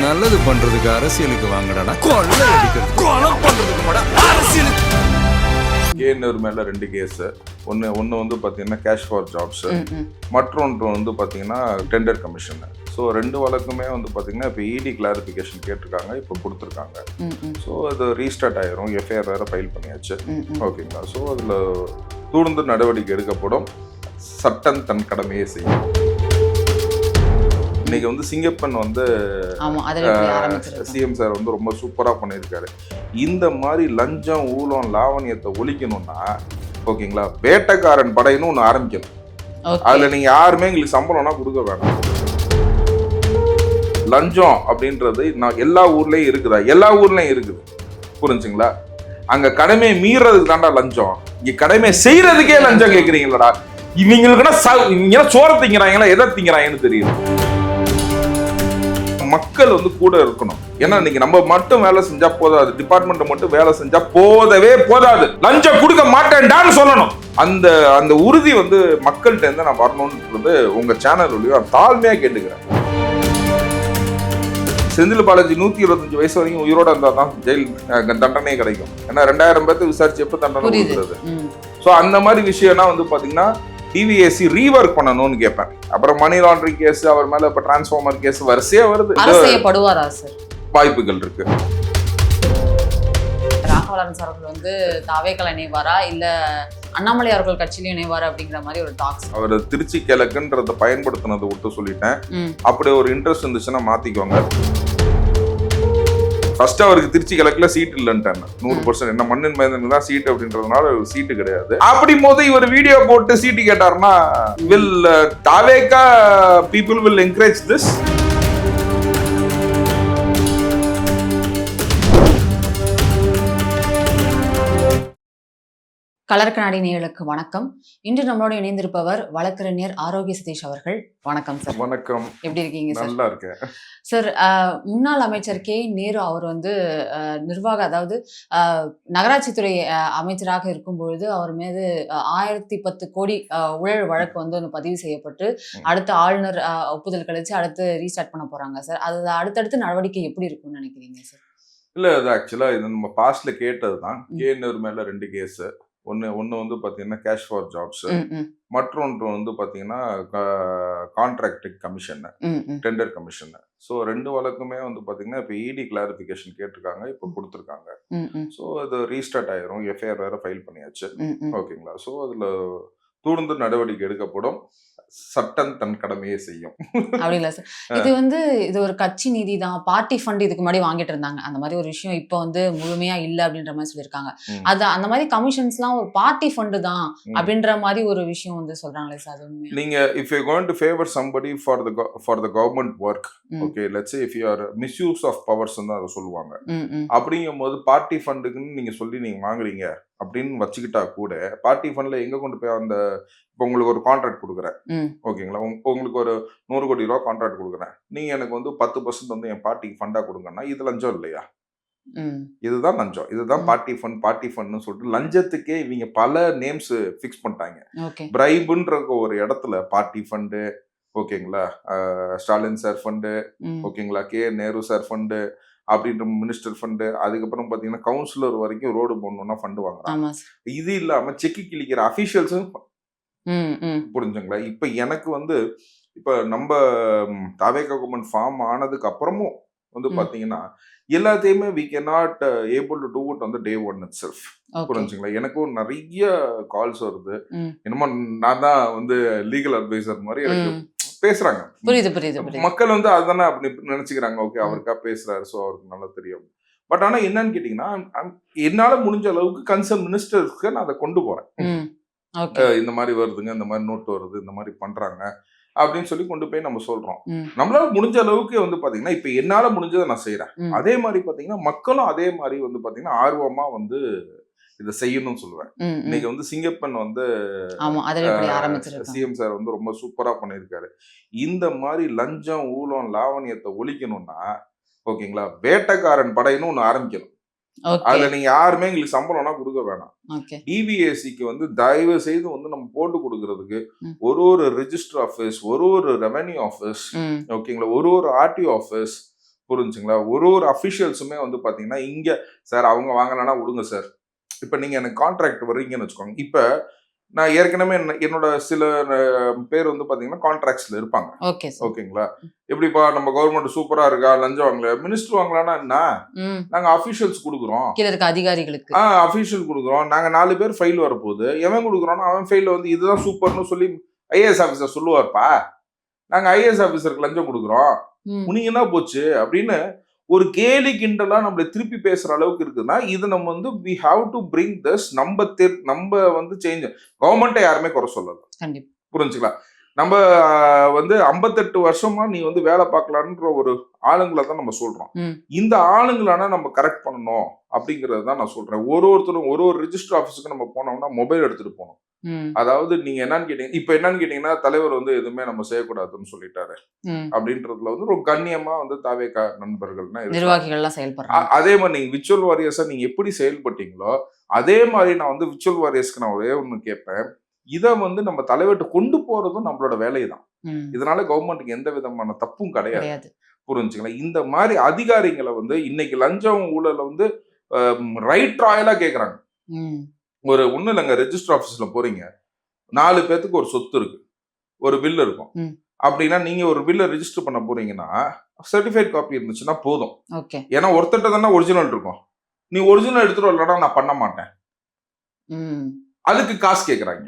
நல்லது பண்றதுக்கு அரசியலுக்கு வாங்கடா, கொள்ளை அடிக்கிறது கொலை பண்றதுக்கு அரசியலுக்கு. கேஎன்ஆர் மேல 2 கேஸ். ஒன்று வந்து பார்த்தீங்கன்னா கேஷ் ஃபார் ஜாப்ஸ், மற்றொன்று வந்து பார்த்தீங்கன்னா டெண்டர் கமிஷன். ஸோ 2 வழக்குமே வந்து பார்த்தீங்கன்னா இப்போ இடி கிளாரிஃபிகேஷன் கேட்டிருக்காங்க, இப்போ கொடுத்துருக்காங்க. ஸோ அது ரீஸ்டார்ட் ஆயிரும். எஃப்ஐஆர் வேறு ஃபைல் பண்ணியாச்சு. ஓகேங்களா? ஸோ அதில் தூர்ந்து நடவடிக்கை எடுக்கப்படும். சட்டம் தன் கடமையை செய்யும். இன்னைக்கு வந்து சிங்கப்பன் வந்து சிஎம் சார் வந்து ரொம்ப சூப்பராக பண்ணியிருக்காரு. இந்த மாதிரி லஞ்சம் ஊழம் லாவணியத்தை ஒழிக்கணும்னா ஓகேங்களா, வேட்டைக்காரன் படைன்னு ஒன்று ஆரம்பிக்கணும். அதில் நீங்கள் யாருமே எங்களுக்கு சம்பளம்னா கொடுக்க வேணாம். லஞ்சம் அப்படின்றது நான் எல்லா ஊர்லேயும் இருக்குதா? எல்லா ஊர்லேயும் இருக்குது. புரிஞ்சுங்களா? அங்கே கடமையை மீறதுக்கு தாண்டா லஞ்சம். இங்கே கடமையை செய்யறதுக்கே லஞ்சம் கேட்குறீங்களா? இவங்களுக்குன்னா சோற திங்கிறாங்களா, எதை திங்கிறாங்கன்னு தெரியுது. மக்கள் வந்து கூட இருக்கணும். ஏன்னா இன்னைக்கு நம்ம மட்டும் வேலை செஞ்சா போதாது, டிபார்ட்மெண்ட் மட்டும் வேலை செஞ்சா போதாது. லஞ்சம் கொடுக்க மாட்டேன்டான்னு சொல்லணும். அந்த அந்த உறுதி வந்து மக்கள்கிட்ட இருந்து நான் வரணும்ன்றது உங்க சேனல் வழியா தாழ்மையா கேட்டுக்கிறேன். செந்தில் பாலாஜி 125 வயசு வரைக்கும் உயிரோட இருந்தா தான் ஜெயில் தண்டனையே கிடைக்கும். ஏன்னா 2000 பேர்த்து விசாரிச்சு எப்ப தண்டனை கொடுக்குறது? ஸோ அந்த மாதிரி விஷயம்னா வந்து பாத்தீங்கன்னா டிவிஎஸ்சி ரீவர்க் பண்ணணும்னு கேட்பேன். அப்புறம் மணி லாண்டரிங் கேஸ், அவர் மேல இப்ப டிரான்ஸ்ஃபார்மர் கேஸ் வரிசையா வருது. வாய்ப்புகள் இருக்கு. ராகவலரன்ஸ் அவர்கள் வந்து தாவேக்கல் இணைவாரா இல்ல அண்ணாமலை அவர்கள் கட்சியிலும் இணைவாரா அப்படிங்கிற மாதிரி ஒரு டாக்ஸ். அவர் திருச்சி கிழக்குன்றத பயன்படுத்தினதை விட்டு சொல்லிட்டேன். அப்படி ஒரு இன்ட்ரெஸ்ட் இருந்துச்சுன்னா மாத்திக்கோங்க. ஃபர்ஸ்ட் அவருக்கு திருச்சி கிழக்குல சீட் இல்லைன்ட்டாங்க. 100% என்ன மண்ணின் மைந்தனுக்கு தான் சீட் அப்படின்றதுனால சீட்டு கிடையாது. அப்படி போது இவர் வீடியோ போட்டு சீட்டு கேட்டாருன்னா வில் தாவேக்கா people will encourage this? Colour கண்ணாடி நேயர்களுக்கு வணக்கம். இன்று நம்மளோட இணைந்திருப்பவர் வழக்கறிஞர் ஆரோக்கிய சதீஷ் அவர்கள். வணக்கம் சார். வணக்கம். எப்படி இருக்கீங்க சார்? நல்லா இருக்கேன் சார். முன்னாள் அமைச்சர் கே நேரு அவர் வந்து நிர்வாக, அதாவது நகராட்சித்துறை அமைச்சராக இருக்கும் பொழுது அவர் மீது 1010 கோடி ஊழல் வழக்கு வந்து பதிவு செய்யப்பட்டு அடுத்து ஆளுநர் ஒப்புதல் கழிச்சு அடுத்து ரீஸ்டார்ட் பண்ண போறாங்க சார். அது அடுத்தடுத்து நடவடிக்கை எப்படி இருக்கும்னு நினைக்கிறீங்க சார்? இல்ல, அது ஆக்சுவலா இது நம்ம பாஸ்ட்ல கேட்டது தான். கேஎன்ஆர் மேல 2 கேஸ். ஒன்று வந்து பார்த்தீங்கன்னா கேஷ் ஃபார் ஜாப்ஸ், மற்றொன்று வந்து பார்த்தீங்கன்னா contract commission, tender commission. So 2 வழக்குமே வந்து பார்த்தீங்கன்னா இப்போ இடி கிளாரிஃபிகேஷன் கேட்டிருக்காங்க, இப்போ கொடுத்துருக்காங்க. ஸோ அது ரீஸ்டார்ட் ஆயிரும். எஃப்ஐஆர் வேற ஃபைல் பண்ணியாச்சு. ஓகேங்களா? ஸோ அதில் தூர்ந்து நடவடிக்கை எடுக்கப்படும். சட்டம் தன் கடமையை செய்யும். அப்படிங்களா சார்? இது வந்து இது ஒரு கட்சி நிதி தான், பார்ட்டி ஃபண்ட் இதுக்கு முன்னாடி வாங்கிட்டு இருந்தாங்க. அந்த மாதிரி ஒரு விஷயம் இப்போ வந்து முழுமையா இல்லை அப்படின்ற மாதிரி சொல்லியிருக்காங்க. அது அந்த மாதிரி கமிஷன்ஸ்லாம் ஒரு பார்ட்டி ஃபண்டு தான் அப்படின்ற மாதிரி ஒரு விஷயம் வந்து சொல்றாங்களே சார். அது நீங்க if you going to favor somebody for the government work, okay, let's say if you are misuse of powers ன்னு அதை சொல்லுவாங்க. அப்படிங்கும் போது பார்ட்டி ஃபண்டுக்குன்னு நீங்க சொல்லி நீங்க வாங்குறீங்க அப்படின்னு வச்சுக்கிட்டா கூட பார்ட்டி ஃபண்ட்ல எங்க கொண்டு போய் அந்த இப்போ உங்களுக்கு ஒரு கான்ட்ராக்ட் கொடுக்குறேன், ஓகேங்களா? உங்களுக்கு ஒரு 100 கோடி ரூபா கான்ட்ராக்ட் கொடுக்குறேன், நீங்க எனக்கு வந்து 10% வந்து என் பார்ட்டிக்கு ஃபண்டா கொடுங்கன்னா இது லஞ்சம் இல்லையா? இதுதான் லஞ்சம். இதுதான் பார்ட்டி ஃபண்ட்னு சொல்லிட்டு லஞ்சத்துக்கே இவங்க பல நேம்ஸ் ஃபிக்ஸ் பண்ணிட்டாங்க. பிரைபுன்ற ஒரு இடத்துல பார்ட்டி ஃபண்டு, ஓகேங்களா, ஸ்டாலின் சார் ஃபண்டு, ஓகேங்களா, கே நேரு சார் ஃபண்டு அப்படின்ற மினிஸ்டர் ஃபண்டு, அதுக்கப்புறம் பார்த்தீங்கன்னா கவுன்சிலர் வரைக்கும் ரோடு போடணும்னா ஃபண்டு வாங்குறாங்க. இது இல்லாம செக்கு கிழிக்கிற அஃபிஷியல்ஸும், புரிஞ்சுங்களா? இப்ப எனக்கு வந்து இப்ப நம்ம தாவேக்கா கவர்மெண்ட் ஃபார்ம் ஆனதுக்கு அப்புறமும் வந்து பாத்தீங்கன்னா எல்லாத்தையுமே we cannot able to do it on the day one itself. புரிஞ்சுங்களா? எனக்கும் நிறைய கால்ஸ் வருது. என்னமோ நான் தான் வந்து லீகல் அட்வைசர் மாதிரி எனக்கு பேசுறாங்க. மக்கள் வந்து அதுதானே அப்படி நினைச்சுக்கிறாங்க. ஓகே, அவருக்கா பேசுறாரு, ஸோ அவருக்கு நல்லா தெரியும். பட் ஆனா என்னன்னு கேட்டீங்கன்னா என்னால முடிஞ்ச அளவுக்கு கன்சர்ன் மினிஸ்டர்ஸ்க்கு நான் அதை கொண்டு போறேன். இந்த மாதிரி வருதுங்க, இந்த மாதிரி நோட்டு வருது, இந்த மாதிரி பண்றாங்க அப்படின்னு சொல்லி கொண்டு போய் நம்ம சொல்றோம். நம்மளால முடிஞ்ச அளவுக்கு வந்து பாத்தீங்கன்னா இப்ப என்னால முடிஞ்சதை நான் செய்யறேன். அதே மாதிரி பாத்தீங்கன்னா மக்களும் அதே மாதிரி வந்து பாத்தீங்கன்னா ஆர்வமா வந்து இதை செய்யணும்னு சொல்லுவேன். இன்னைக்கு வந்து சிங்கப்பன் வந்து சிஎம் சார் வந்து ரொம்ப சூப்பரா பண்ணியிருக்காரு. இந்த மாதிரி லஞ்சம் ஊழம் லாவணியத்தை ஒழிக்கணும்னா ஓகேங்களா, வேட்டைக்காரன் படைன்னு ஒண்ணு ஆரம்பிக்கணும். அதுல நீங்க யாருமே எங்களுக்கு சம்பளம்னா கொடுக்க வேணாம். டிவிஎஸ்சிக்கு வந்து தயவு செய்து வந்து நம்ம போட்டு கொடுக்கறதுக்கு ஒரு ரெஜிஸ்டர் ஆபீஸ், ஒரு ரெவென்யூ ஆபீஸ், ஓகேங்களா, ஒரு ஆர்டிஓ ஆபீஸ், புரிஞ்சுங்களா? ஒரு அஃபிஷியல்ஸுமே வந்து பாத்தீங்கன்னா இங்க சார் அவங்க வாங்கலன்னா விடுங்க சார். இப்ப நீங்க எனக்கு கான்ட்ராக்ட் வர்றீங்கன்னு வச்சுக்கோங்க. இப்ப நான் ஏற்கனவே என்னோட சில பேர் வந்து பாத்தீங்கன்னா கான்ட்ராக்ட்ஸ்ல இருப்பாங்க. Okay sir. ஓகேங்களா? எப்படிப்பா நம்ம கவர்மெண்ட் சூப்பரா இருக்கா, லஞ்சம் வாங்கல, மினிஸ்டர் வாங்கலாம்னா என்ன, நாங்க அபிஷியல்ஸ் கொடுக்குறோம், கீழ இருக்க அதிகாரிகளுக்கு அபிஷியல் கொடுக்குறோம், நாங்க 4 பேர் ஃபைல் வரப்போகுது, எவன் கொடுக்குறோம்னா அவன் ஃபைல வந்து இதுதான் சூப்பர்னு சொல்லி ஐஏஎஸ் ஆபீசர் சொல்லுவார்ப்பா, நாங்க ஐஏஎஸ் ஆபீசருக்கு லஞ்சம் கொடுக்குறோம், உனக்கு என்ன போச்சு அப்படின்னு ஒரு கேலி கிண்டலா நம்மளை திருப்பி பேசுற அளவுக்கு இருக்குதுன்னா இது நம்ம வந்து we have to bring this நம்ம வந்து சேஞ்ச். கவர்மெண்ட்டை யாருமே குறை சொல்லல, கண்டிப்பா புரிஞ்சுக்கலாம். நம்ம வந்து 58 வருஷமா நீ வந்து வேலை பார்க்கலான்ற ஒரு ஆளுங்களை தான் நம்ம சொல்றோம். இந்த ஆளுங்களான நம்ம கரெக்ட் பண்ணணும் அப்படிங்கறது தான் நான் சொல்றேன். ஒருத்தரும் ஒரு ரிஜிஸ்டர் ஆபீஸுக்கு நம்ம போனோம்னா மொபைல் எடுத்துட்டு போகணும். அதாவது நீங்க என்னன்னு கேட்டீங்க, இப்ப என்னன்னு கேட்டீங்கன்னா தலைவர் வந்து எதுவுமே நம்ம செய்யக்கூடாதுன்னு சொல்லிட்டாரு அப்படின்றதுல வந்து ஒரு கண்ணியமா வந்து தாவேகா நண்பர்கள்னா நிர்வாகிகள்லாம் செயல்படுறாங்க. அதே மாதிரி நீங்க விர்ச்சுவல் வாரியர்ஸா நீங்க எப்படி செயல்பட்டீங்களோ அதே மாதிரி நான் வந்து விர்ச்சுவல் வாரியர்ஸ்க்கு நான் ஒரே ஒண்ணு கேட்பேன், இதை வந்து நம்ம தலைவர்கிட்ட கொண்டு போறதும் நம்மளோட வேலைதான். இதனால கவர்மெண்ட்டுக்கு எந்த விதமான தப்பும் கிடையாது, புரிஞ்சுங்களா? இந்த மாதிரி அதிகாரிகளை வந்து இன்னைக்கு லஞ்சம் ஊழல வந்து ரைட் ராயலா கேக்குறாங்க. ஒரு ஒண்ணு இல்லைங்க, ரெஜிஸ்டர் ஆபீஸ்ல போறீங்க, 4 பேத்துக்கு ஒரு சொத்து இருக்கு, ஒரு பில் இருக்கும் அப்படின்னா நீங்க ஒரு பில்ல ரெஜிஸ்டர் பண்ண போறீங்கன்னா சர்டிஃபைட் காப்பி இருந்துச்சுன்னா போதும். ஏன்னா ஒருத்தட்ட தானே ஒரிஜினல் இருக்கும், நீ ஒரிஜினல் எடுத்துட்டு வரலன்னா நான் பண்ண மாட்டேன், அதுக்கு காசு கேக்குறாங்க.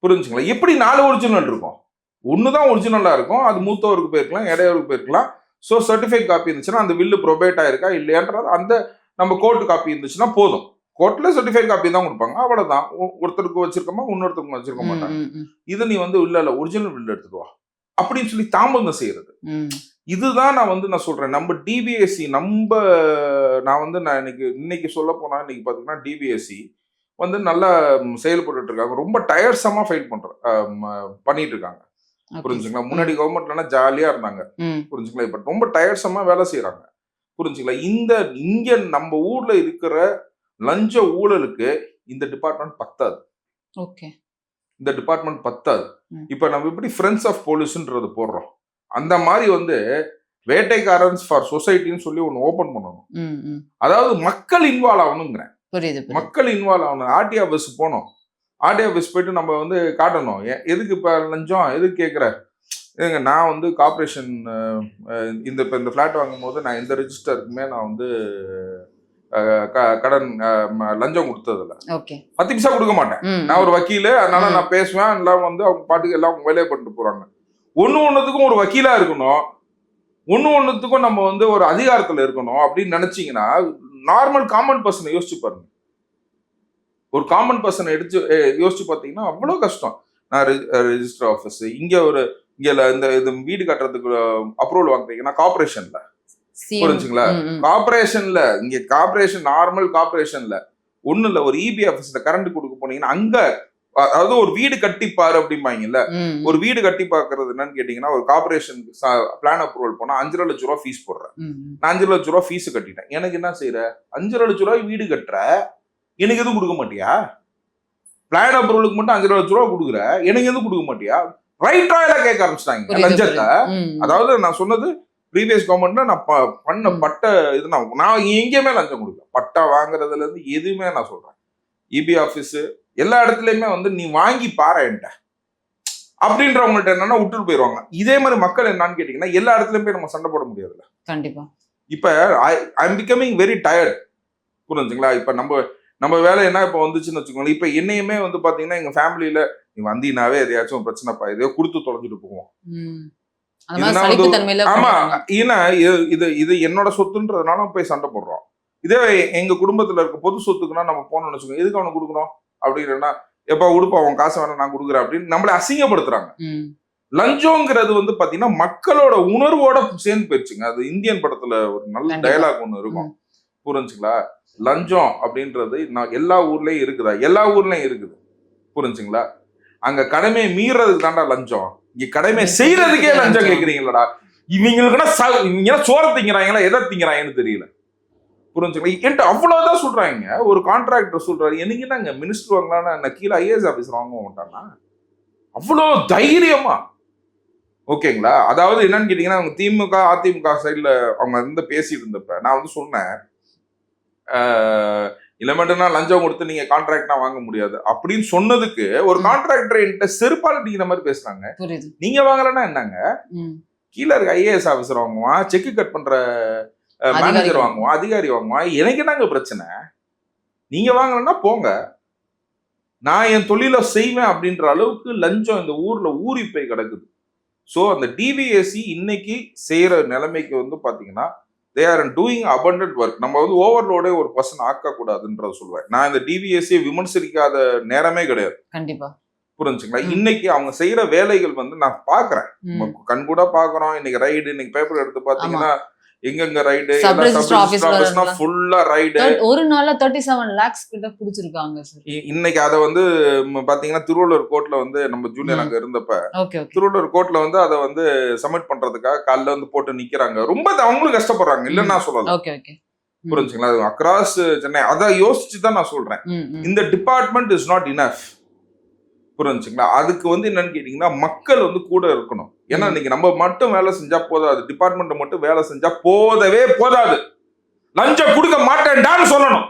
புரிஞ்சுங்களா? எப்படி 4 ஒரிஜினல் இருக்கும், ஒண்ணுதான் ஒரிஜினலா இருக்கும், அது மூத்தவருக்கு போயிருக்கலாம், இடையவருக்கு போயிருக்கலாம். ஸோ சர்டிஃபைட் காப்பி இருந்துச்சுன்னா அந்த பில்லு ப்ரொபேட் ஆயிருக்கா இல்லையான்றது அந்த நம்ம கோர்ட்டு காப்பி இருந்துச்சுன்னா போதும். கோர்ட்ல சர்டிஃபைட் காப்பி தான் கொடுப்பாங்க, அவ்வளவுதான். ஒருத்தருக்கு வச்சிருக்கோமா இன்னொருத்தருக்கு வச்சிருக்க மாட்டாங்க. இது நீ வந்து இல்ல ஒரிஜினல் பில் எடுத்துட்டு வா அப்படின்னு சொல்லி தாமதம் செய்யறது. இதுதான் நான் சொல்றேன். நம்ம டிபிஎஸ்சி நான் இன்னைக்கு சொல்ல போனா இன்னைக்கு பாத்தீங்கன்னா டிபிஎஸ்சி வந்து நல்லா செயல்பட்டு இருக்காங்க, ரொம்ப டயர்ஸமா ஃபைட் பண்ணிட்டு இருக்காங்க, புரிஞ்சுங்களா? முன்னாடி கவர்மெண்ட்ல ஜாலியா இருந்தாங்க, புரிஞ்சுங்களா? இப்ப ரொம்ப டயர்ஸமா வேலை செய்யறாங்க, புரிஞ்சுங்களா? இங்க நம்ம ஊர்ல இருக்கிற லஞ்ச ஊழலுக்கு இந்த டிபார்ட்மெண்ட் பத்தாது. இந்த டிபார்ட்மெண்ட் பத்தாது. இப்ப நம்ம எப்படி ஃப்ரெண்ட்ஸ் ஆஃப் போலீஸ்ன்றது போடுறோம், அந்த மாதிரி வந்து வேட்டைக்காரன்ஸ் ஃபார் சொசைட்டின்னு சொல்லி ஒன்னு ஓபன் பண்ணணும். அதாவது மக்கள் இன்வால்வ் ஆகணுங்கிறேன், மக்கள் இன்வால்வ் ஆகணும். ஆர்டி ஆபீஸ் போனோம், ஆர்டி ஆபீஸ் போயிட்டு நம்ம வந்து காட்டணும், எதுக்கு இப்ப லஞ்சம் எதுக்கு கேட்குற, நான் வந்து கார்பரேஷன் இந்த ஃபிளாட் வாங்கும் போது நான் எந்த ரெஜிஸ்டருக்குமே நான் வந்து கடன் லஞ்சம் கொடுத்ததில்ல, 10 பைசா கொடுக்க மாட்டேன். நான் ஒரு வக்கீல், அதனால நான் பேசுவேன், எல்லாம் வந்து அவங்க பாட்டுக்கு எல்லாம் வேலையை பண்ணிட்டு போறாங்க. ஒண்ணுத்துக்கும் ஒரு வக்கீலா இருக்கணும், ஒண்ணுத்துக்கும் நம்ம வந்து ஒரு அதிகாரத்துல இருக்கணும் அப்படின்னு நினைச்சீங்கன்னா நார்மல் காமன் பர்சனை யோசிச்சு பாருங்க. ஒரு காமன் பர்சனை யோசிச்சு பார்த்தீங்கன்னா அவ்வளவு கஷ்டம். நான் ரெஜிஸ்டர் ஆஃபீஸ் இங்க இந்த வீடு கட்டுறதுக்கு அப்ரூவல் வாங்குறீங்கன்னா கார்பரேஷன்ல, புரிஞ்சுங்களா? கார்பரேஷன்ல இங்க கார்பரேஷன் நார்மல் கார்பரேஷன்ல ஒண்ணு இல்ல, ஒரு இபி ஆபீஸ்ல கரண்ட் கொடுக்க போனீங்கன்னா அங்க அதாவது ஒரு வீடு கட்டிப்பாரு அப்படிம்பாங்கல்ல, ஒரு வீடு கட்டி பாக்குறது என்னன்னு கேட்டீங்கன்னா ஒரு கார்பரேஷன் பிளான் அப்ரூவல் போனா 5 லட்சம் ரூபாய் ஃபீஸ் போடுறேன். நான் 5 லட்சம் ரூபாய் ஃபீஸ் கட்டிட்டேன், எனக்கு என்ன செய்யற, 5 லட்சம் ரூபாய் வீடு கட்டுற, எனக்கு எதுவும் கொடுக்க மாட்டியா? பிளான் அப்ரூவலுக்கு மட்டும் 5 லட்சம் ரூபாய் கொடுக்குற, எனக்கு எதுவும் கொடுக்க மாட்டியா? ரைட் ராயலா கேட்க ஆரம்பிச்சிட்டாங்க லஞ்சத்தை. அதாவது நான் சொன்னது ப்ரீவியஸ் கவர்மெண்ட்ல நான் பண்ண பட்ட இது நான் எங்கேயுமே லஞ்சம் கொடுக்கல, பட்டா வாங்குறதுல இருந்து எதுவுமே நான் சொல்றேன். இபி ஆபீஸ் எல்லா இடத்துலயுமே வந்து நீ வாங்கி பாரு என்கிட்ட அப்படின்றவங்கள்ட்ட என்னன்னா விட்டுட்டு போயிருவாங்க. இதே மாதிரி மக்கள் என்னன்னு கேட்டீங்கன்னா எல்லா இடத்துலயும் போய் நம்ம சண்டை போட முடியாதுல்ல. கண்டிப்பா. இப்ப I am becoming very tired, புரிஞ்சுங்களா? இப்ப நம்ம வேலை என்ன இப்ப வந்துச்சுன்னு வச்சுக்கோங்க. இப்ப என்னையுமே வந்து பாத்தீங்கன்னா எங்க ஃபேமிலியில நீ வந்தீங்கன்னாவே எதையாச்சும் பிரச்சனைப்பா, எதையோ கொடுத்து தொலைஞ்சிட்டு போவோம். ஆமா, ஏன்னா இது என்னோட சொத்துன்றதுனால போய் சண்டை போடுறோம். இதே எங்க குடும்பத்துல இருக்க பொது சொத்துக்குன்னா நம்ம போனோம்னு வச்சுக்கோங்க, எதுக்கு அவனுக்கு கொடுக்கணும் அப்படின்னா எப்ப உடுப்பா அவன் காசு வேணா நான் கொடுக்குறேன் அப்படின்னு நம்மளை அசிங்கப்படுத்துறாங்க. லஞ்சம்ங்கிறது வந்து பாத்தீங்கன்னா மக்களோட உணர்வோட சேர்ந்து போயிடுச்சுங்க. அது இந்தியன் படத்துல ஒரு நல்ல டயலாக் ஒண்ணு இருக்கும், புரிஞ்சுங்களா? லஞ்சம் அப்படின்றது எல்லா ஊர்லயும் இருக்குதா? எல்லா ஊர்லயும் இருக்குது, புரிஞ்சுங்களா? அங்க கடமையை மீறதுக்கு தாண்டா லஞ்சம், இங்க கடமை செய்யறதுக்கே லஞ்சம் கேக்குறீங்களா? இவங்களுக்குன்னா சோற திங்கிறாங்களா எதை திங்கிறாங்கன்னு தெரியல, புரிஞ்சுங்களா? என்கிட்ட அவ்வளவுதான் சொல்றாங்க. ஒரு கான்ட்ராக்டர் சொல்றாரு, எனக்கு என்னங்க மினிஸ்டர் வாங்கலாம்னா கீழே ஐஏஎஸ் ஆபீசர் வாங்க மாட்டானா? அவ்வளோ தைரியமா ஓகேங்களா? அதாவது என்னன்னு கேட்டீங்கன்னா, அவங்க திமுக, அதிமுக சைட்ல அவங்க வந்து பேசிட்டு இருந்தப்ப, நான் வந்து சொன்னேன், இளமட்டுனா லஞ்சம் கொடுத்து நீங்க கான்ட்ராக்ட்னா வாங்க முடியாது அப்படின்னு சொன்னதுக்கு ஒரு கான்ட்ராக்டர் என்கிட்ட செருப்பால் அடிக்கிற மாதிரி பேசுறாங்க. நீங்க வாங்கலன்னா என்னங்க, கீழே இருக்க ஐஏஎஸ் ஆஃபீஸர் வாங்குவான், செக் கட் பண்ற மேனேஜர் வாங்குவான், அதிகாரி வாங்குவான், எனக்கு என்னங்க பிரச்சனை? நீங்க வாங்கலன்னா போங்க, நான் என் தொழிலை செய்வேன் அப்படின்ற அளவுக்கு லஞ்சம் இந்த ஊர்ல ஊறி போய் கிடக்குது. ஸோ அந்த டிவிஎஸ்சி இன்னைக்கு செய்யற நிலைமைக்கு வந்து பாத்தீங்கன்னா they are doing abundant work. நம்ம வந்து ஓவர்லோடே ஒரு பர்சன் ஆக்கக்கூடாதுன்றத சொல்லுவேன். நான் இந்த டிவிஎஸ்சியை விமர்சிக்காத நேரமே கிடையாது. கண்டிப்பா புரிஞ்சுங்களா? இன்னைக்கு அவங்க செய்யற வேலைகள் வந்து நான் பாக்குறேன், கண் கூட பாக்குறோம். இன்னைக்கு ரைடு, இன்னைக்கு பேப்பர் எடுத்து பாத்தீங்கன்னா எங்கெங்க ரைடு, ஃபுல்லா ரைடு. ஒரு நாள்ல 37 lakhs கிட்ட புடிச்சிருக்காங்க சார். இன்னைக்கு அத வந்து பாத்தீங்கன்னா திருவள்ளூர் கோர்ட்ல வந்து நம்ம ஜூனியர் அங்க இருந்தப்ப திருவள்ளூர் கோர்ட்ல வந்து அதை வந்து சப்மிட் பண்றதுக்காக காலைல வந்து போட்டு நிக்கிறாங்க. ரொம்ப அவங்களும் கஷ்டப்படுறாங்க, இல்லன்னு நான் சொல்லல. புரிஞ்சுங்களா? அக்ராஸ் சென்னை அதை யோசிச்சு தான் நான் சொல்றேன். இந்த டிபார்ட்மெண்ட் இஸ் நாட் இனஃப். புரிஞ்சுங்களா? அதுக்கு வந்து என்னன்னு கேட்டீங்கன்னா மக்கள் வந்து கூட இருக்கணும். ஏன்னா இன்னைக்கு நம்ம மட்டும் வேலை செஞ்சா போதாது, டிபார்ட்மெண்ட் மட்டும் வேலை செஞ்சா போதவே போதாது. லஞ்சம் கொடுக்க மாட்டேன்டான்னு சொல்லணும்.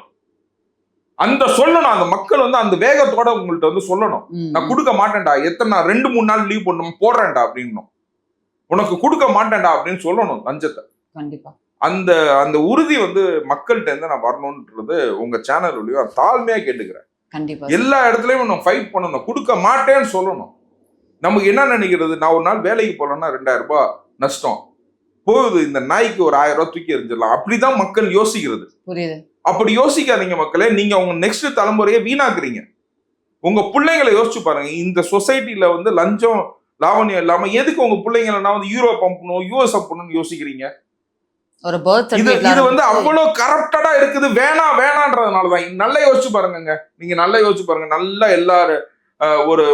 அந்த சொல்லணும், அந்த மக்கள் வந்து அந்த வேகத்தோட உங்கள்ட்ட வந்து சொல்லணும், நான் கொடுக்க மாட்டேன்டா, எத்தனை 2-3 நாள் லீவ் போடுறேன்டா அப்படின்னு, உனக்கு கொடுக்க மாட்டேன்டா அப்படின்னு சொல்லணும் லஞ்சத்தை. கண்டிப்பா அந்த அந்த உறுதி வந்து மக்கள்கிட்ட இருந்து நான் வரணும்ன்றது உங்க சேனல் வழியா தாழ்மையா கேட்டுக்கிறேன். எல்லா இடத்துலயும் நம்ம ஃபைட் பண்ணணும், கொடுக்க மாட்டேன்னு சொல்லணும். நமக்கு என்ன நினைக்கிறது, நான் ஒரு நாள் வேலைக்கு போலன்னா 2000 ரூபாய் நஷ்டம் போகுது, இந்த நாய்க்கு ஒரு 1000 ரூபாய் தூக்கி எறிஞ்சிடலாம், அப்படிதான் மக்கள் யோசிக்கிறது. அப்படி யோசிக்காதீங்க மக்களே. நீங்க உங்க நெக்ஸ்ட் தலைமுறையை வீணாக்குறீங்க. உங்க பிள்ளைங்களை யோசிச்சு பாருங்க. இந்த சொசைட்டில வந்து லஞ்சம் லாவணியம் இல்லாம எதுக்கு உங்க பிள்ளைங்களை வந்து யூரோப் அனுப்பணும், யூஎஸ் அனுப்பணும்னு யோசிக்கிறீங்க? இது வந்து அவ்வளவு கரப்டடா இருக்குது. வேணான்றதுனாலதான். நல்லா யோசிச்சு பாருங்க, நீங்க நல்லா யோசிச்சு பாருங்க. நல்லா எல்லாரும் ஒரு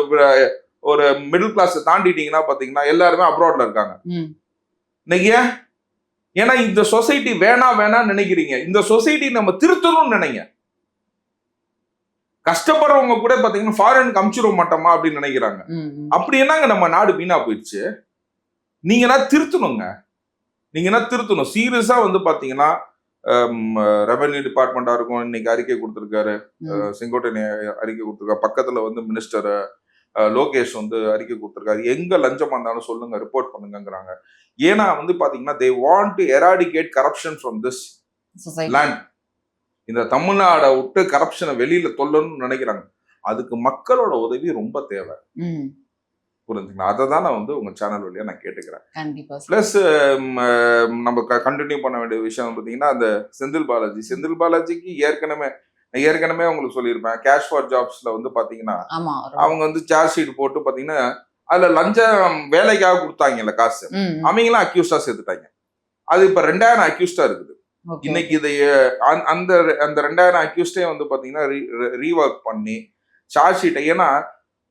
ஒரு மிடில் கிளாஸ் தாண்டிட்டீங்கன்னா பாத்தீங்கன்னா எல்லாருமே அப்ராட்ல இருக்காங்க இன்னைக்கு. ஏன்னா இந்த சொசைட்டி வேணாம்னு நினைக்கிறீங்க. இந்த சொசைட்டி நம்ம திருத்தணும்னு நினைங்க. கஷ்டப்படுறவங்க கூட பாத்தீங்கன்னா ஃபாரினுக்கு அனுப்பிச்சிட மாட்டோமா அப்படின்னு நினைக்கிறாங்க. அப்படி என்னங்க நம்ம நாடு வீணா போயிடுச்சு. நீங்கன்னா திருத்தணுங்க, நீங்கன்னா திருத்தணும். சீரியஸா வந்து பாத்தீங்கன்னா ரெவென்யூ டிபார்ட்மெண்டா இருக்கும், இன்னைக்கு அறிக்கை கொடுத்திருக்காரு, செங்கோட்டையன் அறிக்கை கொடுத்திருக்காரு, பக்கத்துல வந்து மினிஸ்டர் லோகேஷ் வந்து அறிக்கை கொடுத்திருக்காரு. எங்க லஞ்சமா இருந்தாலும் சொல்லுங்க, ரிப்போர்ட் பண்ணுங்கிறாங்க. ஏன்னா வந்து பாத்தீங்கன்னா they want to eradicate corruption from this land. இந்த தமிழ்நாடை விட்டு கரப்ஷனை வெளியில தொல்லணும்னு நினைக்கிறாங்க. அதுக்கு மக்களோட உதவி ரொம்ப தேவை. புரிஞ்சுங்களா? அதை தான் நான் வந்து உங்க சேனல் வழியா நான் கேட்டுக்கிறேன். பிளஸ் நம்ம கண்டினியூ பண்ண வேண்டிய விஷயம் பார்த்தீங்கன்னா அந்த செந்தில் பாலாஜிக்கு ஏற்கனவே உங்களுக்கு சொல்லியிருப்பேன், கேஷ் ஃபார் ஜாப்ஸ்ல வந்து பாத்தீங்கன்னா அவங்க வந்து சார்ஜ் ஷீட் போட்டு பாத்தீங்கன்னா அதுல லஞ்சம் வேலைக்காக கொடுத்தாங்கல்ல காசு, அவங்களாம் அக்யூஸ்டா சேர்த்துட்டாங்க. அது இப்ப 2000 அக்யூஸ்டா இருக்குது. இன்னைக்கு இதை அந்த 2000 அக்யூஸ்டே வந்து பாத்தீங்கன்னா ரீவொர்க் பண்ணி சார்ஜ் ஷீட்டை, ஏன்னா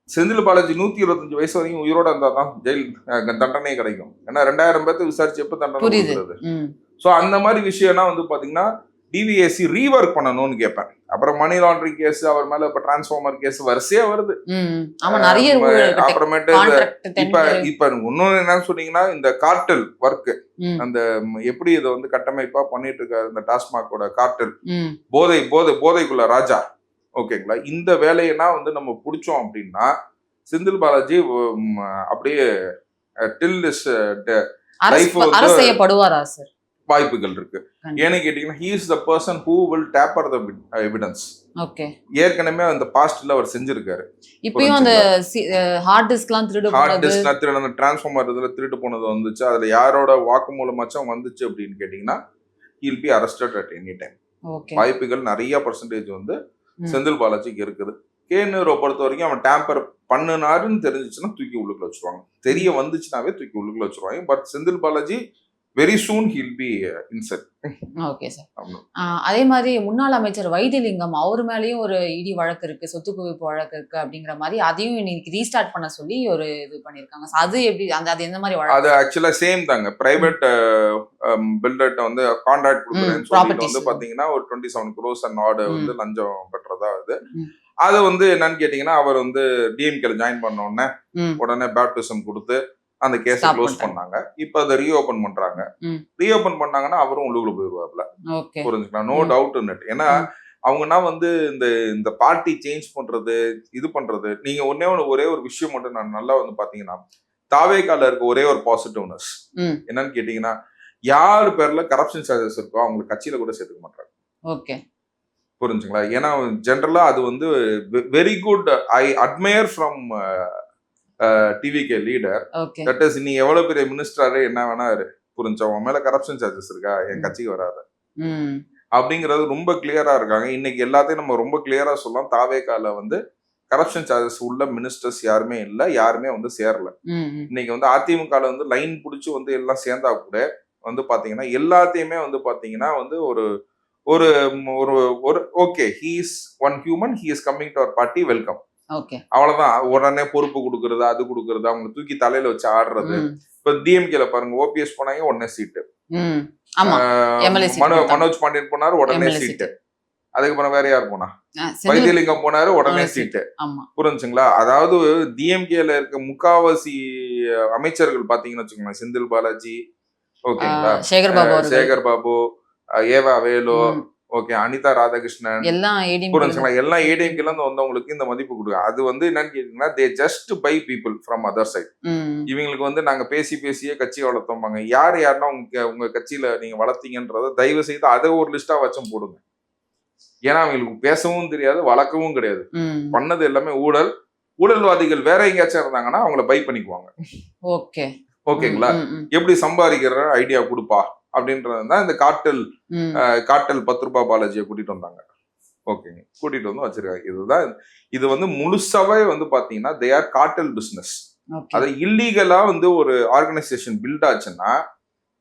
செந்தில் பாலாஜி 125 வயசு வரைக்கும் உயிரோட இருந்தா தான் ஜெயில் தண்டனையே கிடைக்கும். ஏன்னா 2000 பேர்த்து விசாரிச்சு எப்ப தண்டனை கொடுக்குறது. ஸோ அந்த மாதிரி விஷயம்னா வந்து பாத்தீங்கன்னா டிவிஎஸ்சி ரீவொர்க் பண்ணணும்னு கேட்பேன். அப்புறம் மணி லாண்டரிங் கேஸ், அவர் மேல இப்ப டிரான்ஸ்ஃபார்மர் கேஸ் வரிசையா வருது. அப்புறமேட்டு இப்ப இன்னொன்னு என்னன்னு சொன்னீங்கன்னா இந்த கார்டல் ஒர்க், அந்த எப்படி இதை வந்து கட்டமைப்பா பண்ணிட்டு இருக்காரு இந்த டாஸ்மாகோட கார்டல், போதைக்குள்ள ராஜா. ஓகேங்களா? இந்த வேலையெல்லாம் வந்து நம்ம பிடிச்சோம் அப்படின்னா செந்தில் பாலாஜி அப்படியே டில் இஸ் லைஃப் செய்யப்படுவாரா சார்? வாய்ப்புகள் இருக்கு. ஏன்னு கேட்டீங்கன்னா he is the person who will tamper the evidence. Okay, ஏற்கனவே அந்த பாஸ்ட்ல அவர் செஞ்சிருக்காரு. இப்பயும் அந்த ஹார்ட் டிஸ்க்லாம் திருடு அந்த டிரான்ஸ்ஃபார்மர் இதுல திருட்டு போனது வந்துச்சு, அதுல யாரோட வாக்குமூலமாச்சும் வந்துச்சு அப்படின்னு கேட்டீங்கன்னா he will be arrested at any time. வாய்ப்புகள் நிறைய பர்சன்டேஜ் வந்து செந்தில் பாலாஜிக்கு இருக்குது. கேனூரை பொறுத்த வரைக்கும் அவன் டேம்பர் பண்ணுனாருன்னு தெரிஞ்சிச்சுன்னா தூக்கி உள்ளுக்குள்ள வச்சிருவாங்க, தெரிய வந்துச்சுனாவே தூக்கி உள்ளுக்குள்ள வச்சிருவாங்க. But Senthil Balaji very soon he'll be inset. Okay sir. அதே மாதிரி முன்னாள் அமைச்சர் வைத்திலிங்கம், அவர் மேலேயும் ஒரு இடி வழக்கு இருக்கு, சொத்து குவிப்பு வழக்கு இருக்கு அப்படிங்கிற மாதிரி, அதையும் இன்னைக்கு ரீஸ்டார்ட் பண்ண சொல்லி ஒரு இது பண்ணிருக்காங்க. அது எப்படி, அது எந்த மாதிரி வழக்கு? அது ஆக்சுவலா சேம் தாங்க. பிரைவேட் பில்டர்ட்ட வந்து கான்ட்ராக்ட் கொடுக்குறேன்னு சொல்லிட்டு வந்து பாத்தீங்கன்னா ஒரு 27 crores அண்ட் ஆர்டர் வந்து லஞ்சம் பெற்றதா அது வந்து என்னன்னு கேட்டீங்கன்னா அவர் வந்து டிஎம்கேல ஜாயின் பண்ண உடனே பேப்டிசம் கொடுத்து அந்த கேஸை Stop க்ளோஸ் பண்ணிட்டாங்க. பண்ணாங்க. இப்போ அதை ரீஓபன் பண்றாங்க. ம். ரீஓபன் பண்ணாங்கன்னா அவரும் உள்ளுக்குள்ள போயிடுவாப்ல. ஓகே. புரிஞ்சுக்கலாம். நோ ம். Doubt in it. ஏன்னா ம். அவங்கன்னா வந்து இந்த இந்த பார்ட்டி சேஞ்ச் பண்றது, இது பண்றது, நீங்க ஒரே ஒரு விஷயம் மட்டும் நான் நல்லா வந்து பாத்தீங்கன்னா, தாவேகால இருக்க ஒரே ஒரு பாசிட்டிவ்னஸ் ம். என்னன்னு கேட்டீங்கன்னா, யார் பேர்ல கரப்ஷன் சார்ஜஸ் இருக்கோ அவங்க கட்சியில கூட சேர்த்துக்க மாட்டாங்க. ஓகே. புரிஞ்சுங்களா? ஏன்னா ஜென்ரலா அது வந்து very good. I admire from TVK leader. Okay. That is நீ எவ்வளவு பெரிய மினிஸ்டராரு என்ன வேணா இரு, புரிஞ்சா உன் மேல கரப்ஷன் சார்ஜஸ் இருக்கா, என் கட்சிக்கு வராது ம். அப்படிங்கறது ரொம்ப கிளியரா இருக்காங்க. இன்னைக்கு எல்லாத்தையும் நம்ம ரொம்ப கிளியரா சொல்லலாம். தாவேகால வந்து கரப்ஷன் சார்ஜஸ் உள்ள மினிஸ்டர்ஸ் யாருமே இல்ல, யாருமே வந்து சேரல. ம். ம். இன்னைக்கு வந்து அதிமுகல வந்து லைன் புடிச்சு வந்து எல்லாம் சேர்ந்தா கூட வந்து பாத்தீங்கன்னா எல்லாத்தையுமே வந்து பாத்தீங்கன்னா வந்து ஒரு ஒரு ஒரு ஒரு okay, he is one human, he is coming to our party, welcome. Okay. அவ்வளவுதான். உடனே பொறுப்பு கொடுக்கறது, அது கொடுக்கறது, அவங்க தூக்கி தலையில வச்சு ஆடுறது. ம். இப்ப டிஎம்கேல பாருங்க, ஓபிஎஸ் போனாங்க உடனே சீட்டு. ம். ஆமா. எம்எல்ஏ சீட் கொடுத்தாங்க. மனோஜ் பாண்டியன் போனாரு உடனே எம்எல்ஏ சீட்டு. சீட்டு. அதுக்கப்புறம் வேற யார் போனா? செந்தில் வைத்தியலிங்கம் போனாரு உடனே உடனே சீட்டு. ஆமா. புரிஞ்சுங்களா? அதாவது டிஎம்கேல இருக்க முக்காவாசி அமைச்சர்கள் பாத்தீங்கன்னு வச்சுக்கோங்களேன், செந்தில் பாலாஜி, ஓகேங்களா, சேகர் பாபு அவர்கள். சேகர் பாபு, ஏவா வேலு, ம். ஓகே, அனிதா ராதாகிருஷ்ணன், எல்லாம் ஏடிஎம் புரிஞ்சுங்களா, எல்லாம் ஏடிஎம்கேல இருந்து வந்தவங்களுக்கு இந்த மதிப்பு கொடுங்க. அது வந்து என்னன்னு கேட்டீங்கன்னா, they just by people from other side. ம். இவங்களுக்கு வந்து நாங்க பேசியே கட்சி வளர்த்தோம்பாங்க. யாருன்னா உங்க கட்சியில நீங்க வளர்த்தீங்கன்றத தயவு செய்து அதை ஒரு லிஸ்டா வச்சும் போடுங்க. ஏன்னா அவங்களுக்கு பேசவும் தெரியாது, வளர்க்கவும் கிடையாது. ம். பண்ணது எல்லாமே ஊழல். ஊழல்வாதிகள் வேற எங்கேயாச்சும் இருந்தாங்கன்னா அவங்கள பை பண்ணிக்குவாங்க. ஓகே. ஓகேங்களா? ம். ம். எப்படி சம்பாதிக்கிற ஐடியா கொடுப்பா அப்படின்றது தான் இந்த காட்டல் ம். 10 ரூபாய் பாலாஜியை கூட்டிட்டு வந்தாங்க. ஓகேங்க, கூட்டிட்டு வந்து வச்சிருக்காங்க. இதுதான் இது வந்து முழுசாவே வந்து பாத்தீங்கன்னா தே ஆர் காட்டல் பிசினஸ். ஓகே. அதை இல்லீகலா வந்து ஒரு ஆர்கனைசேஷன் பில்ட் ஆச்சுன்னா,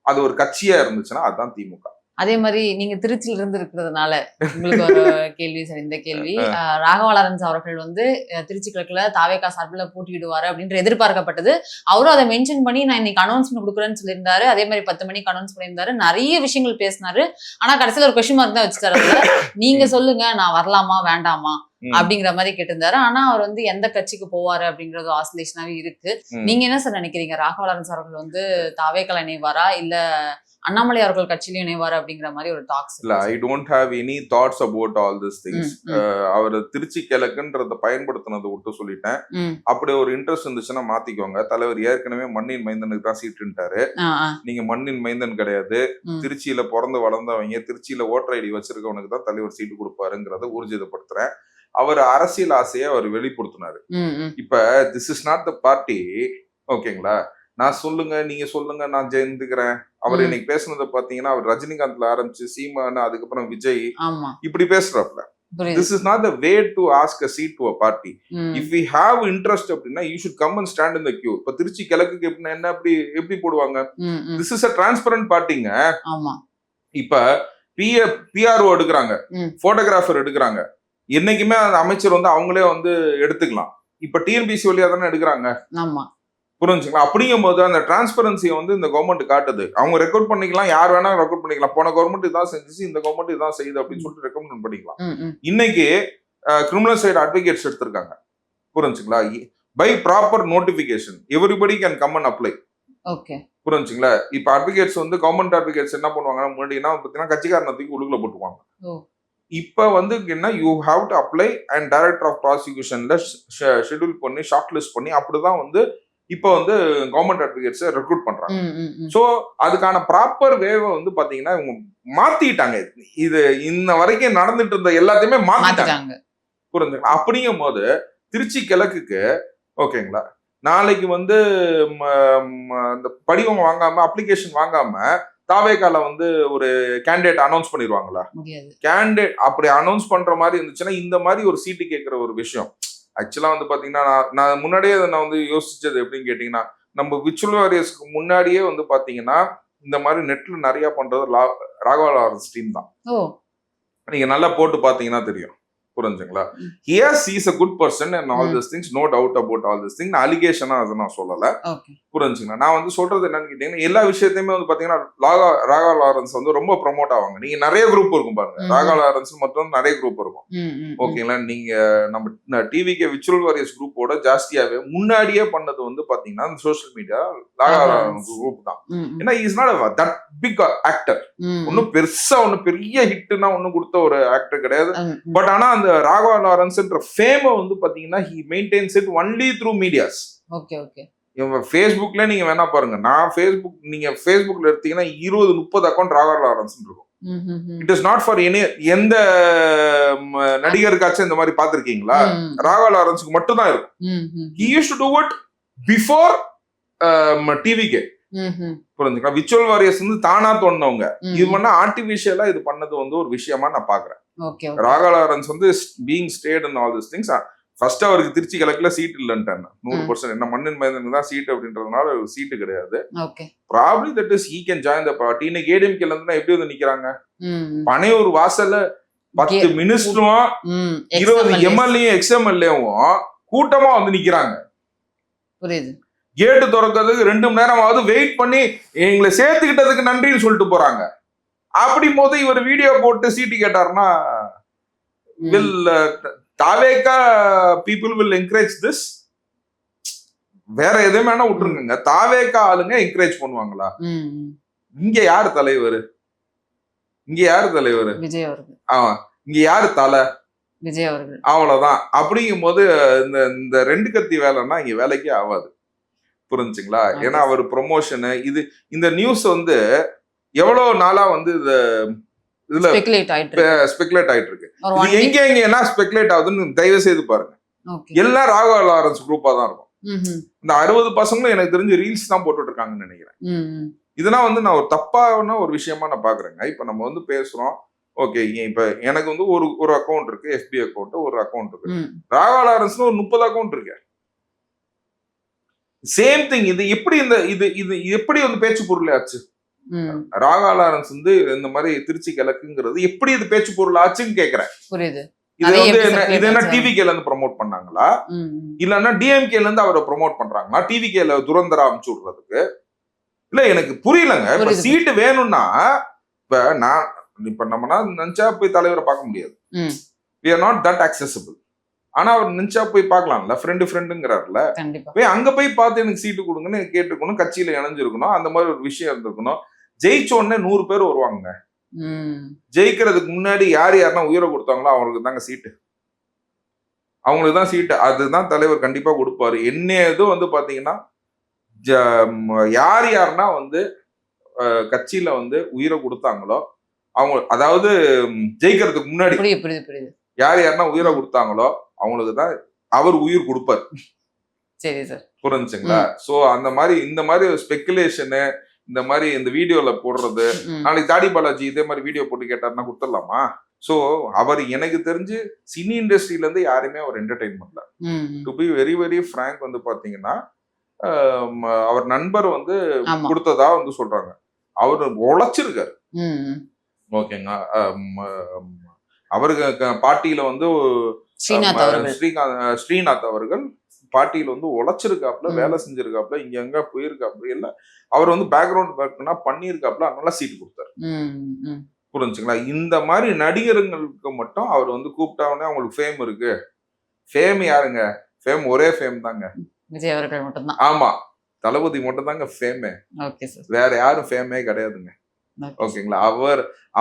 அது ஒரு கட்சியா இருந்துச்சுன்னா அதுதான் திமுக. அதே மாதிரி நீங்க திருச்சியில இருந்து இருக்கிறதுனால உங்களுக்கு ஒரு கேள்வி சார். இந்த கேள்வி ராகவா லாரன்ஸ் அவர்கள் வந்து திருச்சி கிழக்குல தாவேகா சார்பில் போட்டியிடுவாரு அப்படின்ற எதிர்பார்க்கப்பட்டது. அவரும் அதை மென்ஷன் பண்ணி நான் இன்னைக்கு அனௌன்ஸ்மெண்ட் கொடுக்குறேன்னு சொல்லியிருந்தாரு. அதே மாதிரி 10 மணிக்கு அனௌன்ஸ் பண்ணியிருந்தாரு. நிறைய விஷயங்கள் பேசினாரு. ஆனா கடைசியில ஒரு கொஸ்டின் மார்க் தான் வச்சுட்டாரு. நீங்க சொல்லுங்க, நான் வரலாமா வேண்டாமா அப்படிங்கிற மாதிரி கேட்டிருந்தாரு. ஆனா அவர் வந்து எந்த கட்சிக்கு போவாரு அப்படிங்கறது ஆசிலேஷனாவே இருக்கு. நீங்க என்ன சார் நினைக்கிறீங்க? ராகவா லாரன்ஸ் அவர்கள் வந்து தாவேகால இணைவாரா இல்ல அண்ணாமலை அவர்கள் கட்சியிலும் இணைவாரு அப்படிங்கிற மாதிரி ஒரு டாக்ஸ்? இல்ல, I don't have any thoughts about all this things. அவர் திருச்சி கிழக்குன்றத பயன்படுத்தினதை விட்டு சொல்லிட்டேன். அப்படி ஒரு இன்ட்ரெஸ்ட் இருந்துச்சுன்னா மாத்திக்கோங்க. தலைவர் ஏற்கனவே மண்ணின் மைந்தனுக்கு தான் சீட்டுன்ட்டாரு. நீங்க மண்ணின் மைந்தன் கிடையாது. திருச்சியில பிறந்து வளர்ந்தவங்க, திருச்சியில ஓட்டர் ஐடி வச்சிருக்கவனுக்கு தான் தலைவர் சீட்டு கொடுப்பாருங்கிறத ஊர்ஜிதப்படுத்துறேன். அவர் அரசியல் ஆசையை அவர் வெளிப்படுத்தினாரு. இப்ப this is not the party. ஓகேங்களா? நான் சொல்லுங்க, நீங்க சொல்லுங்க, நான் ஜெயிந்துக்கிறேன். அவர் இன்னைக்கு பேசுனதை பாத்தீங்கன்னா, அவர் ரஜினிகாந்த்ல ஆரம்பிச்சு சீமான், அதுக்கப்புறம் விஜய், இப்படி பேசுறாப்ல. This is not the way to ask a seat to a party. If we have interest அப்படின்னா you should come and stand in the queue. இப்ப திருச்சி கிழக்குக்கு என்ன எப்படி போடுவாங்க? This is a transparent partyங்க. இப்ப PRO எடுக்கிறாங்க, போட்டோகிராஃபர் எடுக்கிறாங்க. என்னைக்குமே அந்த அமைச்சர் வந்து அவங்களே வந்து எடுத்துக்கலாம். இப்ப டிஎன்பிசி வழியா தானே எடுக்கிறாங்க. புரிஞ்சுங்களா? அப்படிங்கும் போது அந்த டிரான்ஸ்பரன்சியை வந்து இந்த கவர்மெண்ட் காட்டுது. அவங்க ரெக்கார்ட் பண்ணிக்கலாம், யார் வேணா ரெக்கார்ட் பண்ணிக்கலாம். போன கவர்மெண்ட் இதான் செஞ்சுச்சு, இந்த கவர்மெண்ட் இதான் செய்யுது அப்படின்னு சொல்லிட்டு ரெக்கமெண்ட் பண்ணிக்கலாம். இன்னைக்கு கிரிமினல் சைடு அட்வொகேட்ஸ் எடுத்திருக்காங்க. புரிஞ்சுங்களா? By proper notification everybody can come and apply. புரிஞ்சுங்களா? இப்ப அட்வொகேட்ஸ் வந்து கவர்மெண்ட் அட்வொகேட்ஸ் என்ன பண்ணுவாங்க, முன்னாடினா பாத்தீங்கன்னா கட்சிக்காரனத்துக்கு உள்ளுக்குள்ள போட்டுவாங்க. இப்ப வந்து என்ன, you have to apply and director of ப்ராசிக்யூஷன்ல ஷெட்யூல் பண்ணி ஷார்ட் லிஸ்ட் பண்ணி அப்படிதான் வந்து இப்ப வந்து கவர்மெண்ட் அட்வொகேட்ஸ் ரெக்ரூட் பண்றாங்க. சோ அதுக்கான ப்ராப்பர் வேவை வந்து பாத்தீங்கன்னா இவங்க மாத்திட்டாங்க. இது இன்ன வரைக்கும் நடந்துட்டு இருந்த எல்லாத்தையுமே மாத்திட்டாங்க. புரிஞ்சுங்களா? அப்படிங்கும் போது திருச்சி கிழக்குக்கு ஓகேங்களா, நாளைக்கு வந்து இந்த படிவம் வாங்காம, அப்ளிகேஷன் வாங்காம தாவேகால வந்து ஒரு கேண்டிடேட் அனௌன்ஸ் பண்ணிடுவாங்களா? கேண்டிடேட் அப்படி அனௌன்ஸ் பண்ற மாதிரி இருந்துச்சுன்னா இந்த மாதிரி ஒரு சீட்டு கேட்கிற ஒரு விஷயம் ஆக்சுவலா வந்து பாத்தீங்கன்னா நான் முன்னாடியே நான் வந்து யோசிச்சது எப்படின்னு கேட்டீங்கன்னா, நம்ம விர்ச்சுவல் வாரியர்ஸ்க்கு முன்னாடியே வந்து பாத்தீங்கன்னா இந்த மாதிரி நெட்ல நிறைய பண்றது ராகவா லாரன்ஸ் டீம் தான். நீங்க நல்லா போட்டு பாத்தீங்கன்னா தெரியும். புரிஞ்சுங்களா? Yes, he is a good person and all these things, no doubt about all these things. அலிகேஷனா அதை நான் சொல்லல. புரிஞ்சுங்களா? நான் வந்து சொல்றது என்னன்னு கேட்டீங்கன்னா, எல்லா விஷயத்தையுமே வந்து பாத்தீங்கன்னா ராகா லாரன்ஸ் வந்து ரொம்ப ப்ரொமோட் ஆவாங்க. நீங்க நிறைய குரூப் இருக்கும் பாருங்க, ராகா லாரன்ஸ் மட்டும் நிறைய குரூப் இருக்கும். ஓகேங்களா? நீங்க நம்ம டிவிக்கு விச்சுவல் வாரியர்ஸ் குரூப்போட ஜாஸ்தியாவே முன்னாடியே பண்ணது வந்து பாத்தீங்கன்னா social media Raghava Lawrence group தான். ஏன்னா is not that big actor. ஒன்னும் பெருசா ஒன்னும் பெரிய ஹிட்னா ஒன்னும் கொடுத்த ஒரு ஆக்டர் கிடையாது. பட் ஆனா அந்த ராகவா லாரன்ஸ்ன்ற ஃபேமை வந்து பாத்தீங்கன்னா he maintains it only through medias. Okay okay. இவங்க Facebookல நீங்க வேணா பாருங்க. நான் நீங்க Facebookல எடுத்தீங்கன்னா 20-30 அக்கவுண்ட் ராகவா லாரன்ஸ் இருக்கும். இட் இஸ் நாட் ஃபார் எந்த நடிகருக்காச்சும் இந்த மாதிரி பாத்திருக்கீங்களா? ராகவா லாரன்ஸ்க்கு மட்டும் தான் இருக்கும். he used to do it before டிவிக்கு. புரிஞ்சுங்களா? விச்சுவல் வாரியர்ஸ் வந்து தானா தோணுனவங்க. இது பண்ணா ஆர்டிபிஷியலா இது பண்ணது வந்து ஒரு விஷயமா நான் பாக்குறேன். ராகா லாரன்ஸ் வந்து being state and all this things. First அவருக்கு திருச்சி கிழக்குல சீட் இல்லன்ட்டாங்க 100%. என்ன மண்ணின் மைந்தனுக்கு தான் சீட் அப்படின்றதுனால சீட்டு கிடையாது. Probably that is he can join the party. இன்னைக்கு ஏடிஎம்கேல இருந்து எப்படி வந்து நிக்கிறாங்க? பனையூர் வாசல்ல 10 மினிஸ்டரும் 20 எம்எல்ஏ எக்ஸ்எம்எல்ஏவும் கூட்டமா வந்து நிக்கிறாங்க. புரியுது. கேட்டு திறக்கிறதுக்கு 2 மணி நேரமாவது வெயிட் பண்ணி எங்களை சேர்த்துக்கிட்டதுக்கு நன்றின்னு சொல்லிட்டு போறாங்க. அப்படி போது இவர் வீடியோ போட்டு சீட்டு கேட்டாருன்னா will TVK people will encourage this? வேற எதுவுமே வேணா விட்டுருங்க, தாவேகா ஆளுங்க என்கரேஜ் பண்ணுவாங்களா? இங்க யாரு தலைவர்? இங்க யாரு தலைவர்? விஜய் அவர்கள். இங்க யாரு தலை? விஜய் அவர்கள். அவ்வளவுதான். அப்படிங்கும் போது இந்த 2 கத்தி வேலைன்னா இங்க வேலைக்கே ஆகாது. புரிஞ்சுங்களா? ஏன்னா அவர் ப்ரொமோஷனு இந்த நியூஸ் வந்து எவ்வளவு நாளா வந்து இதுல ஸ்பெகுலேட் ஆயிட்டு இருக்கு. எங்க என்ன ஸ்பெகுலேட் ஆகுதுன்னு தயவு செய்து பாருங்க. எல்லாம் ராகவா லாரன்ஸ் குரூப்பா தான் இருக்கும். இந்த 60 பசங்களும் எனக்கு தெரிஞ்சு ரீல்ஸ் தான் போட்டுட்டு இருக்காங்கன்னு நினைக்கிறேன். இதெல்லாம் வந்து நான் ஒரு தப்பான ஒரு விஷயமா நான் பாக்குறேங்க. இப்ப நம்ம வந்து பேசுறோம், ஓகே, இப்ப எனக்கு வந்து ஒரு அக்கௌண்ட் இருக்கு, FB அக்கௌண்ட், ஒரு அக்கௌண்ட் இருக்கு. ராகவா லாரன்ஸ்னு ஒரு 30 அக்கௌண்ட் இருக்கு. Same thing. இது எப்படி இது எப்படி வந்து பேச்சு பொருள் ஆச்சு? ராகா லாரன்ஸ் வந்து இந்த மாதிரி திருச்சி கிழக்குங்கிறது எப்படி இது பேச்சு பொருள் ஆச்சுன்னு கேக்குறேன். புரியுது. இது என்ன டிவிகேல இருந்து ப்ரொமோட் பண்ணாங்களா, இல்லன்னா டிஎம்கேல இருந்து அவரை ப்ரொமோட் பண்றாங்களா? டிவிகேல துரந்தரா அமுச்சு விடுறதுக்கு இல்ல, எனக்கு புரியலங்க. இப்ப சீட்டு வேணும்னா இப்ப நம்ம நினைச்சா போய் தலைவரை பார்க்க முடியாது. we are not that accessible. ஆனா அவர் நினைச்சா போய் பார்க்கலாம்ல, ஃப்ரெண்டுங்கிறாருல, போய் அங்க போய் பார்த்து எனக்கு சீட்டு கொடுங்கன்னு கேட்டுக்கணும், கட்சியில இணைஞ்சிருக்கணும், அந்த மாதிரி ஒரு விஷயம் இருந்திருக்கணும். ஜெயிச்ச உடனே 100 பேர் வருவாங்க. ஜெயிக்கிறதுக்கு முன்னாடி யாருன்னா உயிரை கொடுத்தாங்களோ அவங்களுக்கு தாங்க சீட்டு, அவங்களுக்கு தான் சீட்டு. அதுதான் தலைவர் கண்டிப்பா கொடுப்பாரு. என்னது வந்து பாத்தீங்கன்னா யாருன்னா வந்து கட்சியில வந்து உயிரை கொடுத்தாங்களோ அவங்க, அதாவது ஜெயிக்கிறதுக்கு முன்னாடி யாருன்னா உயிரை கொடுத்தாங்களோ அவங்களுக்கு தான் அவர் உயிர் கொடுப்பார். சரி சார், புரிஞ்சுங்களா? சோ அந்த மாதிரி இந்த மாதிரி ஸ்பெகுலேஷனு, இந்த மாதிரி இந்த வீடியோல போடுறது, நாளைக்கு தாடி பாலாஜி இதே மாதிரி வீடியோ போட்டு கேட்டாருன்னா கொடுத்துடலாமா? சோ அவர் எனக்கு தெரிஞ்சு சினி இண்டஸ்ட்ரியில இருந்து யாருமே அவர் என்டர்டெயின் பண்ணல. To be very very frank வந்து பாத்தீங்கன்னா அவர் நண்பர் வந்து கொடுத்ததா வந்து சொல்றாங்க. அவரு உழைச்சிருக்காரு. ஓகேங்க. அவருக்கு பார்ட்டியில வந்து ஸ்ரீநாத் அவர்கள் பார்ட்டியில வந்து உழைச்சிருக்காப்ல, வேலை செஞ்சிருக்காப்ல, இங்க எங்க போயிருக்காப்ல, எல்லாம் அவர் வந்து பேக்ரவுண்ட் ஒர்க்னா பண்ணியிருக்காப்ல, அதனால சீட்டு கொடுத்தாரு. புரிஞ்சுங்களா? இந்த மாதிரி நடிகர்களுக்கு மட்டும் அவர் வந்து கூப்பிட்டாவுனே அவங்களுக்கு ஃபேம் இருக்கு. ஃபேம் யாருங்க? ஃபேம் ஒரே ஃபேம் தாங்க, விஜய் அவர்கள் மட்டும்தான். ஆமா, தளபதி மட்டும் தாங்க ஃபேமே, வேற யாரும் ஃபேமே கிடையாதுங்க. ஓகேங்களா?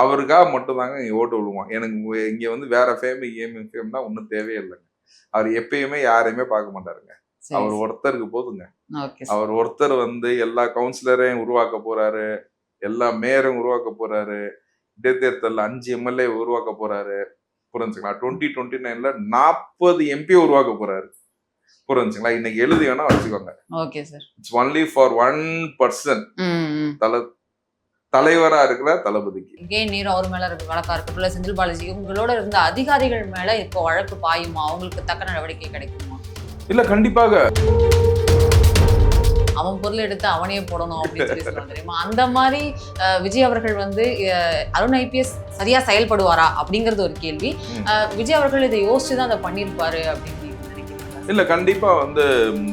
அவருக்காக மட்டும் தாங்க ஓட்டு விடுவோம். எனக்கு இங்க வந்து வேற ஃபேம்னா ஒன்னும் தேவையே இல்லைங்க. அவர் எப்பயுமே யாரையுமே பார்க்க மாட்டாருங்க. அவர் ஒருத்தருக்கு போதுங்க. அவர் ஒருத்தர் வந்து எல்லா கவுன்சிலரையும் உருவாக்க போறாரு, எல்லா மேயரும் உருவாக்க போறாரு, இடைத்தேர்தல் 5 MLA உருவாக்க போறாரு. புரிஞ்சுங்களா? 2029ல 40 MP உருவாக்க போறாரு. புரிஞ்சுங்களா? இன்னைக்கு எழுதி வேணா வச்சுக்கோங்க. இட்ஸ் ஒன்லி ஃபார் 1% தலைவரா இருக்கிற தளபதிக்கு. நீர் அவர் மேல இருக்க வழக்கா இருக்கட்டும், செந்தில் பாலாஜி உங்களோட இருந்த அதிகாரிகள் மேல இப்போ வழக்கு பாயுமா? அவங்களுக்கு தக்க நடவடிக்கை கிடைக்குமா? இல்ல, கண்டிப்பாக. அவன் பொருள் எடுத்து அவனே போடணும் அப்படின்னு சொல்லி சொல்லுவாங்க தெரியுமா? அந்த மாதிரி விஜய் அவர்கள் வந்து அருண் ஐபிஎஸ் சரியா செயல்படுவாரா அப்படிங்கிறது ஒரு கேள்வி. விஜய் அவர்கள் இதை யோசிச்சு தான் அதை பண்ணியிருப்பாரு அப்படின்னு நினைக்கிறேன். இல்ல கண்டிப்பா வந்து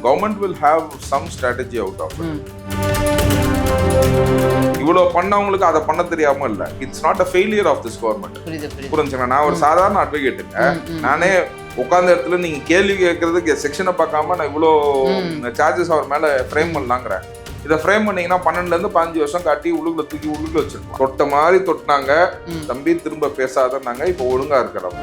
government will have some strategy out of. இவ்வளவு பண்ணவங்களுக்கு அதை பண்ண தெரியாம இல்ல. It's not a failure of this government. புரிஞ்சுங்களா? நான் ஒரு சாதாரண அட்வொகேட்டுங்க. நானே உட்கார்ந்த இடத்துல நீங்க கேள்வி கேட்கறதுக்கு செக்ஷனை பார்க்காம நான் இவ்வளோ சார்ஜஸ் அவர் மேல ஃப்ரேம் பண்ணலாங்கிறேன். இதை ஃப்ரேம் பண்ணீங்கன்னா 12 to 15 வருஷம் காட்டி உள்ளுக்குள்ள தூக்கி உள்ளுக்குள்ள வச்சிருக்கோம். தொட்ட மாதிரி தொட்டினாங்க, தம்பி திரும்ப பேசாதன்னாங்க, இப்போ ஒழுங்கா இருக்கிறோம்.